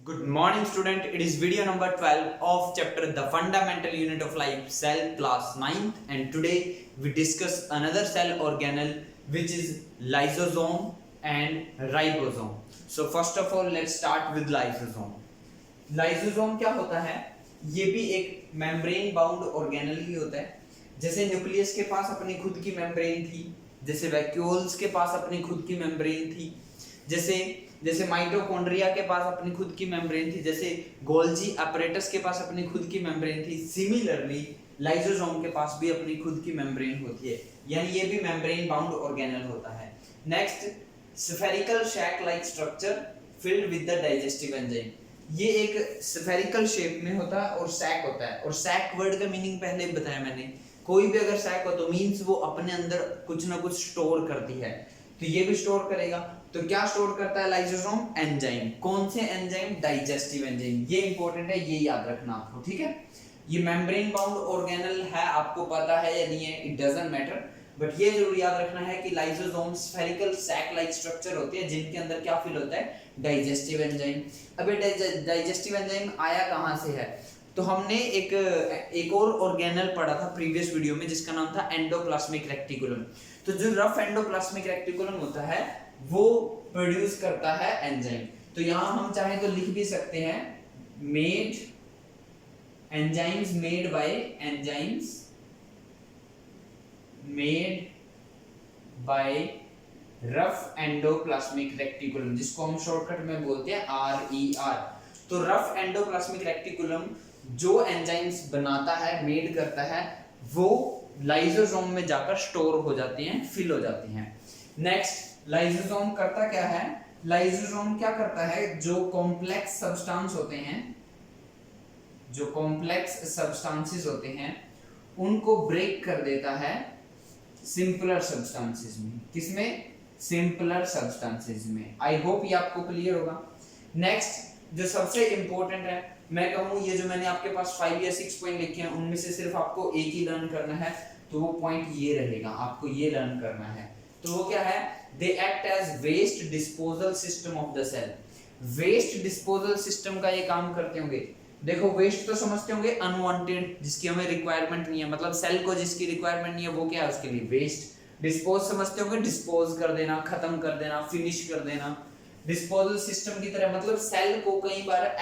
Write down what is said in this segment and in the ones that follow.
Good morning, student. It is video number 12 of chapter The Fundamental Unit of Life, Cell, class 9th, and today we discuss another cell organelle which is lysosome and ribosome. So first of all, let's start with lysosome. Lysosome क्या होता है? ये भी एक membrane bound organelle ही होता है. जैसे nucleus के पास अपनी खुद की मेम्ब्रेन थी, जैसे वैक्यूल्स के पास अपनी खुद की मेम्ब्रेन थी, जैसे माइटोकॉन्ड्रिया के पास अपनी खुद की मेम्ब्रेन थी, जैसे गोल्जी अपरेटस के पास अपनी खुद की मेम्ब्रेन थी. सिमिलरली लाइसोसोम के पास भी अपनी खुद की मेम्ब्रेन होती है, यानी ये भी मेम्ब्रेन बाउंड ऑर्गेनल होता है. Next, spherical sac like structure filled with the digestive enzyme. ये एक स्फेरिकल शेप में होता है और सैक होता है. और सैक वर्ड का मीनिंग पहले बताया मैंने. कोई भी अगर सैक हो तो मींस वो अपने अंदर कुछ ना कुछ स्टोर करती है, तो ये भी स्टोर करेगा. तो क्या स्टोर करता है लाइसोसोम? एंजाइम. कौन से एंजाइम? Digestive enzyme. ये इंपॉर्टेंट है, ये याद रखना आपको, ठीक है. ये मेम्ब्रेन बाउंड ऑर्गेनल है, आपको पता है या नहीं है, इट डजंट मैटर, बट ये जरूर याद रखना है कि lysosome spherical sac like structure होती है जिनके अंदर क्या फिल होता है? Digestive enzyme. अब ये डाइजेस्टिव एंजाइम आया कहां से है? तो हमने एक और ऑर्गेनल पढ़ा था प्रीवियस वीडियो में जिसका नाम था एंडोप्लाज्मिक रेक्टिकुलम. तो जो रफ एंडोप्लाज्मिक रेक्टिकुलम होता है वो प्रोड्यूस करता है एंजाइम. तो यहां हम चाहे तो लिख भी सकते हैं made enzymes made by rough endoplasmic reticulum, जिसको हम शॉर्टकट में बोलते हैं RER. तो रफ एंडोप्लाज्मिक रेक्टिकुलम जो एंजाइम्स बनाता है, मेड करता है, वो लाइसोसोम में जाकर स्टोर हो जाती हैं, फिल हो जाती हैं. नेक्स्ट, लाइसोसोम करता क्या है? लाइसोसोम क्या करता है? जो कॉम्प्लेक्स सब्सटेंस होते हैं, जो कॉम्प्लेक्स सब्सटेंसेस होते हैं, उनको ब्रेक कर देता है सिंपलर सब्सटेंसेस में. किसमें? सिंपलर सब्सटेंसेस में. आई होप ये आपको क्लियर होगा. नेक्स्ट, जो सबसे इंपॉर्टेंट है, मैं कहूँ ये जो मैंने आपके पास 5 या 6 पॉइंट लिखे हैं उनमें से सिर्फ आपको एक ही लर्न करना है, तो वो पॉइंट ये रहेगा, आपको ये लर्न करना है. तो वो क्या है? They act as waste disposal system of the cell. Waste disposal system का ये काम करते होंगे. देखो, वेस्ट तो समझते होंगे अनवांटेड, जिसकी हमें रिक्वायरमेंट नहीं है, मतलब सेल को जिसकी रिक्वायरमेंट नहीं है वो क्या है उसके लिए? वेस्ट. डिस्पोज समझते होंगे डिस्पोज कर देना, खत्म कर देना, फिनिश कर देना. डिस्पोजल सिस्टम की तरह, मतलब सेल को कई बार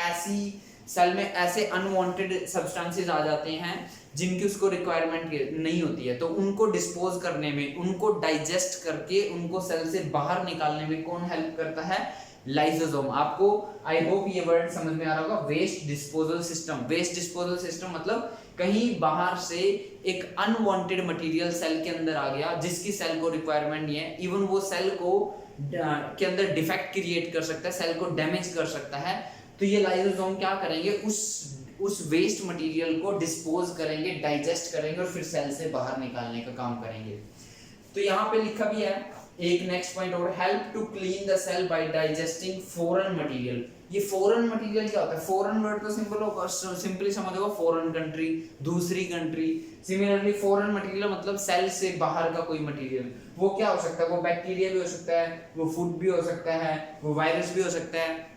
सेल में ऐसे अनवांटेड सब्सटेंसेस आ जाते हैं जिनकी उसको रिक्वायरमेंट नहीं होती है, तो उनको डिस्पोज करने में, उनको डाइजेस्ट करके उनको सेल से बाहर निकालने में कौन हेल्प करता है? लाइसोसोम. आपको आई होप ये वर्ड समझ में आ रहा होगा, waste disposal system. Waste disposal system मतलब कहीं बाहर से एक अनवांटेड मटेरियल सेल के अंदर आ गया जिसकी सेल को रिक्वायरमेंट नहीं है, इवन वो सेल को के अंदर डिफेक्ट क्रिएट कर सकता है, सेल को डैमेज कर सकता है. तो ये लाइसोसोम क्या करेंगे? उस वेस्ट मटेरियल को डिस्पोज करेंगे, डाइजेस्ट करेंगे और फिर सेल से बाहर निकालने का काम करेंगे. तो यहाँ पे लिखा भी है एक नेक्स्ट पॉइंट और, help to clean the cell by digesting foreign material. ये फॉरेन मटेरियल क्या होता है? फॉरेन वर्ड तो सिंपली समझ लो, फॉरेन कंट्री, दूसरी कंट्री. सिमिलरली फॉरेन मटेरियल मतलब सेल से बाहर का कोई मटेरियल. वो क्या हो सकता है? वो बैक्टीरिया भी हो सकता है, वो फूड भी हो सकता है, वो वायरस भी हो सकता है.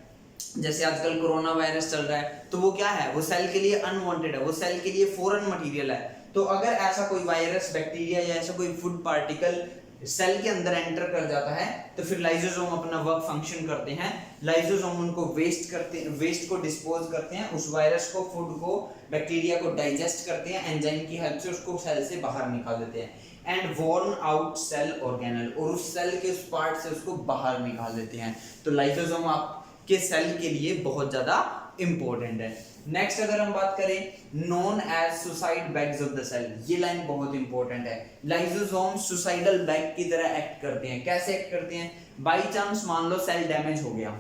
जैसे आजकल कोरोना वायरस चल रहा है, तो वो क्या है? वो सेल के लिए अनवांटेड है, वो सेल के लिए फॉरेन मटेरियल है. तो अगर ऐसा कोई वायरस, बैक्टीरिया या ऐसा कोई फूड पार्टिकल सेल के अंदर एंटर कर जाता है, तो फिर लाइसोसोम अपना वर्क फंक्शन करते हैं. लाइसोसोम उनको वेस्ट को डिस्पोज करते हैं, उस वायरस को, फूड को, बैक्टीरिया को डाइजेस्ट करते हैं, एंजाइम की हेल्प से उसको सेल से बाहर निकाल देते हैं. And worn out cell organelle, और उस सेल के उस पार्ट से उसको बाहर निकाल देते हैं. तो लाइसोसोम आपके सेल के लिए बहुत ज्यादा इंपॉर्टेंट है. नेक्स्ट, अगर हम बात करें known as suicide bags of the cell, ये लाइन बहुत इंपॉर्टेंट है. लाइसोसोम सुसाइडल बैग की तरह एक्ट करते हैं. कैसे एक्ट करते हैं? बाई चांस मान लो सेल डैमेज हो गया,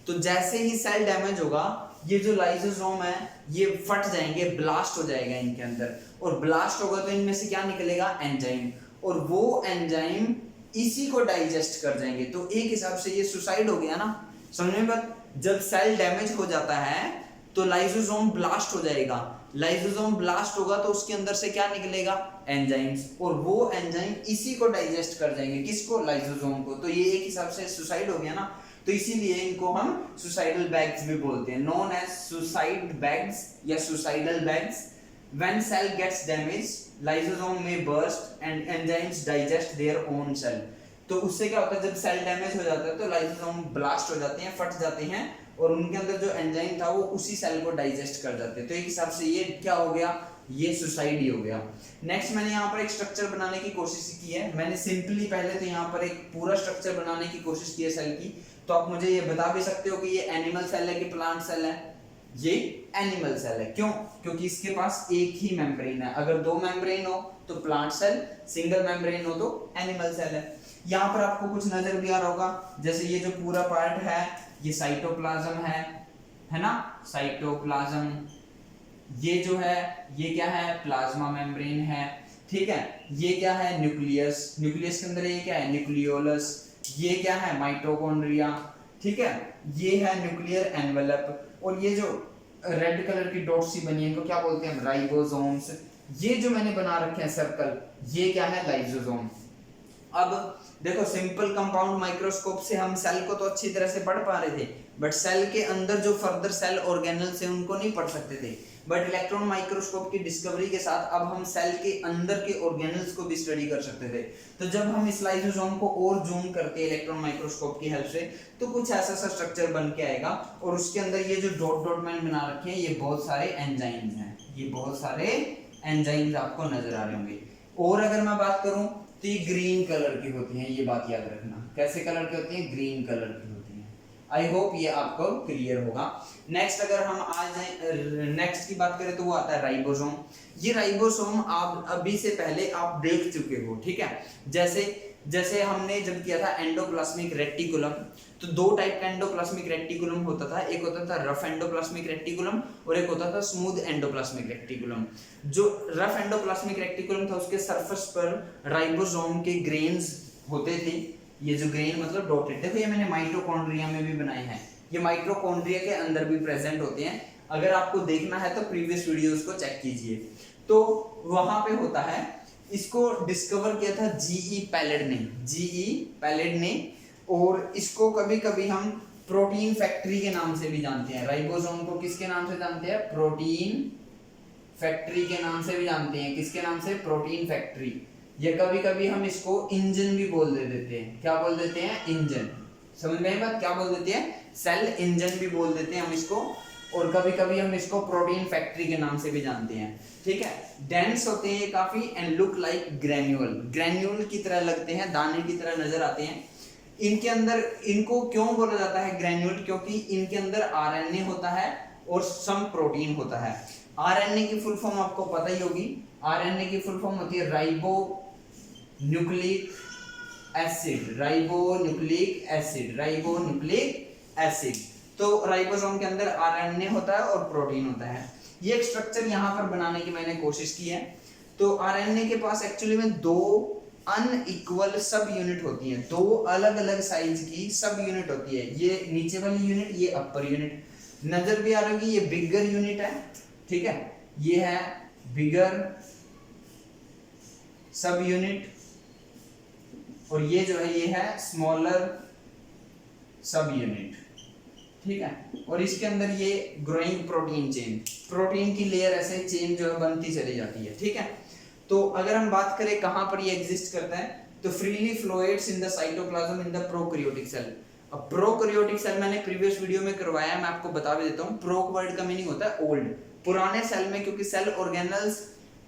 तो जैसे ही सेल डैमेज होगा, ये जो लाइसोसोम है ये फट जाएंगे, ब्लास्ट हो जाएगा इनके अंदर, और ब्लास्ट होगा तो इनमें से क्या निकलेगा? एंजाइम. और वो एंजाइम इसी को डाइजेस्ट कर जाएंगे. तो एक हिसाब से ये सुसाइड हो गया ना. समझ में बात? जब सेल डैमेज हो जाता है तो लाइसोसोम ब्लास्ट हो जाएगा, लाइसोसोम ब्लास्ट होगा तो उसके अंदर से क्या निकलेगा, एंजाइम्स, और वो एंजाइम इसी को डाइजेस्ट कर जाएंगे, किसको, लाइसोसोम को। तो ये एक हिसाब से सुसाइड हो गया ना, तो इसीलिए इनको हम सुसाइडल बैग्स भी बोलते हैं, नोन एज सुसाइड बैग्स या suicidal bags. When cell gets damage lysosome में burst and enzymes digest their own cell. तो उससे क्या होता है, जब सेल डैमेज हो जाता है तो लाइसोसोम ब्लास्ट हो जाते हैं, फट जाते हैं, और उनके अंदर जो एंजाइम था वो उसी सेल को डाइजेस्ट कर जाते हैं। तो एक हिसाब से ये क्या हो गया, ये सुसाइड ही हो गया। नेक्स्ट मैंने यहाँ पर एक स्ट्रक्चर बनाने की कोशिश की है। मैंने सिंपली पहले तो यहाँ पर एक पूरा स्ट्रक्चर बनाने की कोशिश की है सेल की। तो आप मुझे ये बता भी सकते हो कि ये एनिमल सेल है कि प्लांट सेल है। ये एनिमल सेल है, क्यों, क्योंकि इसके पास एक ही मेम्ब्रेन है। अगर दो मेम्ब्रेन हो तो प्लांट सेल, सिंगल मेम्ब्रेन हो तो एनिमल सेल है। यहाँ पर आपको कुछ नजर भी आ रहा होगा, जैसे ये जो पूरा पार्ट है ये साइटोप्लाज्म है ना, साइटोप्लाज्म। ये जो है ये क्या है, प्लाज्मा मेम्ब्रेन है, ठीक है। ये क्या है, न्यूक्लियस, न्यूक्लियस के अंदर ये क्या है, न्यूक्लियोलस। ये क्या है, माइटोकॉन्ड्रिया, ठीक है। ये है न्यूक्लियर एनवेलप, और ये जो रेड कलर की डॉट सी बनी है इनको क्या बोलते हैं, राइबोसोम्स। ये जो मैंने बना रखे हैं सर्कल, ये क्या है, लाइसोसोम। अब देखो सिंपल कंपाउंड माइक्रोस्कोप से हम सेल को तो अच्छी तरह से पढ़ पा रहे थे, बट सेल के अंदर जो फर्दर सेल ऑर्गेनल्स हैं उनको नहीं पढ़ सकते थे। बट इलेक्ट्रॉन माइक्रोस्कोप की डिस्कवरी के साथ अब हम सेल के अंदर के ऑर्गेनल्स को भी स्टडी कर सकते थे। तो जब हम इस लाइसोसोम को और जूम करते हैं इलेक्ट्रॉन माइक्रोस्कोप की हेल्प से, तो कुछ ऐसा सा स्ट्रक्चर बन के आएगा, और उसके अंदर ये जो डॉट डॉट मैंने बना रखे हैं ये बहुत सारे एंजाइम्स हैं, ये बहुत सारे एंजाइम्स आपको नजर आ रहे होंगे। और अगर मैं बात करूं तो ये ग्रीन कलर की होती हैं, ये बात याद रखना। कैसे कलर की होती हैं, ग्रीन कलर की होती हैं। आई होप ये आपको क्लियर होगा। नेक्स्ट अगर हम आ जाए नेक्स्ट की बात करें तो वो आता है राइबोसोम। ये राइबोसोम आप अभी से पहले आप देख चुके हो, ठीक है। जैसे हमने जब किया था एंडोप्लाज्मिक रेटिकुलम, तो दो टाइप का एंडोप्लाज्मिक रेटिकुलम होता था, एक होता था रफ एंडोप्लाज्मिक रेटिकुलम और एक होता था स्मूथ एंडोप्लाज्मिक रेटिकुलम। जो रफ एंडोप्लाज्मिक रेटिकुलम था उसके सरफेस पर राइबोसोम के ग्रेन्स होते थे। ये जो ग्रेन मतलब डॉटेड, देखो ये मैंने माइटोकॉन्ड्रिया में भी बनाए हैं, ये माइटोकॉन्ड्रिया के अंदर भी प्रेजेंट होते हैं। अगर आपको देखना है तो प्रीवियस वीडियोस को चेक कीजिए। तो वहां पे होता है, इसको डिस्कवर किया था जीई पैलेड ने, और इसको कभी कभी हम प्रोटीन फैक्ट्री के नाम से भी जानते हैं। राइबोसोम को किसके नाम से जानते हैं, प्रोटीन फैक्ट्री के नाम से भी जानते हैं। किसके नाम से, प्रोटीन फैक्ट्री। या कभी कभी हम इसको इंजन भी बोल देते हैं। क्या बोल देते हैं, इंजन। समझ में आई बात, क्या बोल देते हैं, सेल इंजन भी बोल देते हैं हम इसको, और कभी कभी हम इसको प्रोटीन फैक्ट्री के नाम से भी जानते हैं, ठीक है। डेंस होते हैं काफी एंड लुक लाइक ग्रेन्यूल की तरह लगते हैं, दाने की तरह नजर आते हैं। इनके अंदर, इनको क्यों बोला जाता है ग्रेन्यूल, क्योंकि इनके अंदर आरएनए होता है और सम प्रोटीन होता है। आरएनए की फुल फॉर्म आपको पता ही होगी, आरएनए की फुल फॉर्म होती है राइबो न्यूक्लिक एसिड। तो राइबोसोम के अंदर आरएनए होता है और प्रोटीन होता है। ये एक स्ट्रक्चर यहाँ पर बनाने की मैंने कोशिश की है। तो आरएनए के पास एक्चुअली में दो अनइक्वल सब यूनिट होती हैं, दो अलग अलग साइज की सब यूनिट होती है। ये नीचे वाली यूनिट, ये अपर यूनिट। नजर भी आ रही होगी, ये बिगर यूनिट है, ठीक है। ये है बिगर सब यूनिट, और ये जो है ये है स्मॉलर सब यूनिट, ठीक है। और इसके अंदर ये ग्रोइंग प्रोटीन चेन, प्रोटीन की लेयर ऐसे चेन जो है बनती चली जाती है, ठीक है। तो अगर हम बात करें कहां पर ये एग्जिस्ट करता है, तो freely floats in the cytoplasm in the prokaryotic cell. अब प्रोकैरियोटिक सेल मैंने प्रीवियस वीडियो में करवाया है, मैं आपको बता भी देता हूं। प्रोक वर्ड का मीनिंग होता है ओल्ड। पुराने सेल में क्योंकि सेल ऑर्गेनल्स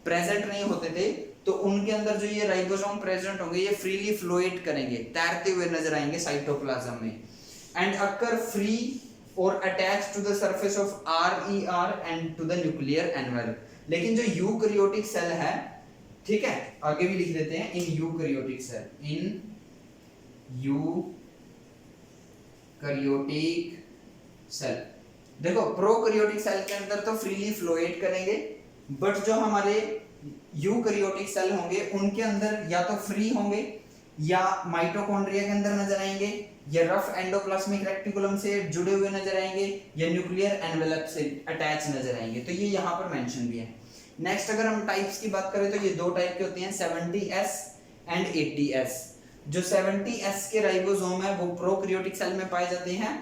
प्रेजेंट नहीं होते थे, तो उनके अंदर जो ये राइबोसोम प्रेजेंट होंगे ये फ्रीली फ्लोएट करेंगे, तैरते हुए नजर आएंगे साइटोप्लाज्म में, एंड अकर फ्री और attached to the surface of RER and to the nuclear envelope. लेकिन जो यूकैरियोटिक सेल है, ठीक है, आगे भी लिख देते हैं, इन यूकैरियोटिक सेल। देखो प्रोकैरियोटिक सेल के अंदर तो फ्रीली फ्लोएट करेंगे, बट जो हमारे यूकैरियोटिक सेल होंगे उनके अंदर या तो फ्री होंगे, या माइटोकॉन्ड्रिया के अंदर नजर आएंगे, ये रफ एंडोप्लाज्मिक रेक्टिकुलम से जुड़े हुए नजर आएंगे, ये न्यूक्लियर एनवेलप से अटैच नजर आएंगे, तो ये यहाँ पर मेंशन भी है। नेक्स्ट अगर हम टाइप्स की बात करें तो ये दो टाइप के होते हैं, 70S एंड 80S। जो 70S के राइबोसोम है वो प्रोकैरियोटिक सेल में पाए जाते हैं,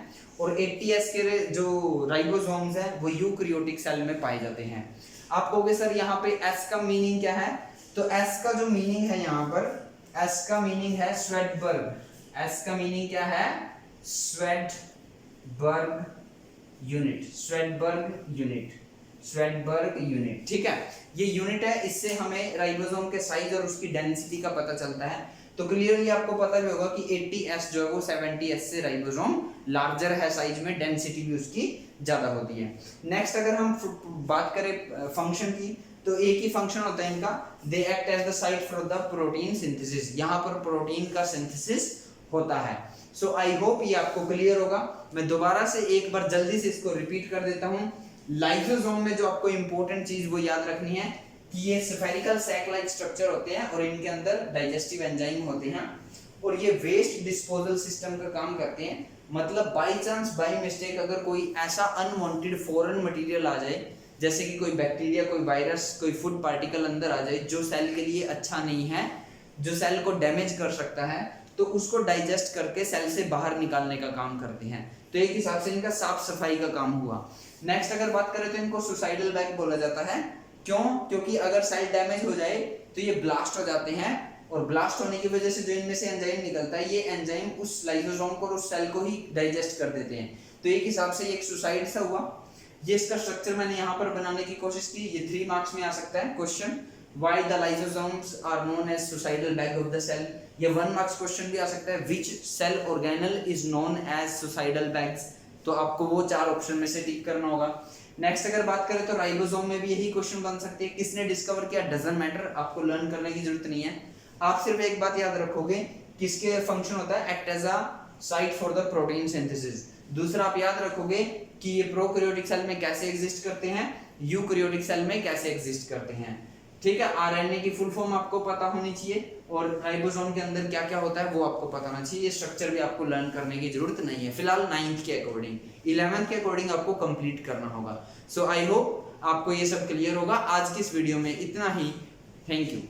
और 80S के जो राइबोसोम्स हैं वो यूकैरियोटिक सेल में पाए जाते हैं। आप कहोगे सर यहाँ पे S का मीनिंग क्या है, तो S का जो मीनिंग है यहाँ पर, S का मीनिंग है स्वेडबर्ग। S का मीनिंग क्या है, Svedberg unit, Svedberg unit, Svedberg unit, ठीक है। ये यूनिट है, इससे हमें राइबोसोम के साइज और उसकी डेंसिटी का पता चलता है। तो क्लियरली आपको पता भी होगा कि 80S जो है वो 70S से राइबोसोम लार्जर है साइज में, डेंसिटी भी उसकी ज्यादा होती है। नेक्स्ट अगर हम बात करें फंक्शन की, तो एक ही फंक्शन होता है इनका, they act as the site for the protein synthesis. यहाँ पर प्रोटीन का सिंथेसिस होता है। सो आई होप ये आपको क्लियर होगा। मैं दोबारा से एक बार जल्दी से इसको रिपीट कर देता हूँ। लाइसोसोम में जो आपको इंपॉर्टेंट चीज वो याद रखनी है कि ये स्फेरिकल सैक लाइक स्ट्रक्चर होते हैं और इनके अंदर डाइजेस्टिव एंजाइम होते हैं, और ये वेस्ट डिस्पोजल सिस्टम का काम करते हैं। मतलब बाय चांस बाय मिस्टेक अगर कोई ऐसा अनवांटेड फॉरेन मटेरियल आ जाए, जैसे कि कोई बैक्टीरिया, कोई वायरस, कोई फूड पार्टिकल अंदर आ जाए जो सेल के लिए अच्छा नहीं है, जो सेल को डैमेज कर सकता है, तो उसको डाइजेस्ट करके सेल से बाहर निकालने का काम करते हैं। तो एक हिसाब से इनका साफ सफाई का काम हुआ। नेक्स्ट अगर बात करें तो इनको सुसाइडल बैग बोला जाता है। क्यों? क्योंकि अगर सेल डैमेज हो जाए तो ये ब्लास्ट हो जाते हैं, और ब्लास्ट होने की वजह से जो इनमें से एंजाइम निकलता है, ये एंजाइम उस लाइसोसोम को और उस सेल को ही डाइजेस्ट कर देते हैं। तो एक हिसाब से एक सुसाइड सा हुआ। ये इसका स्ट्रक्चर मैंने यहाँ पर बनाने की कोशिश की। ये 3 मार्क्स में आ सकता है question, why the lysosomes are known as suicidal bag of the cell. ये 1 मार्क्स क्वेश्चन भी आ सकता है, which cell organelle is known as suicidal bags. तो आपको वो 4 ऑप्शन में से टिक करना होगा। नेक्स्ट अगर बात करें तो राइबोसोम में भी यही क्वेश्चन बन सकती है, किसने डिस्कवर किया, डजंट मैटर, आपको लर्न करने की जरूरत नहीं है। आप सिर्फ एक बात याद रखोगे, किसके फंक्शन होता है, act as a site for the protein synthesis. दूसरा आप याद रखोगे कि ये प्रोकैरियोटिक सेल में कैसे एग्जिस्ट करते हैं, यूकैरियोटिक सेल में कैसे एग्जिस्ट करते हैं, ठीक है। आरएनए की फुल फॉर्म आपको पता होनी चाहिए, और राइबोसोम के अंदर क्या क्या होता है वो आपको पता होना चाहिए। ये स्ट्रक्चर भी आपको लर्न करने की जरूरत नहीं है फिलहाल 9th के अकॉर्डिंग, 11th के अकॉर्डिंग आपको कंप्लीट करना होगा। सो आई होप आपको ये सब क्लियर होगा। आज की इस वीडियो में इतना ही। Thank you.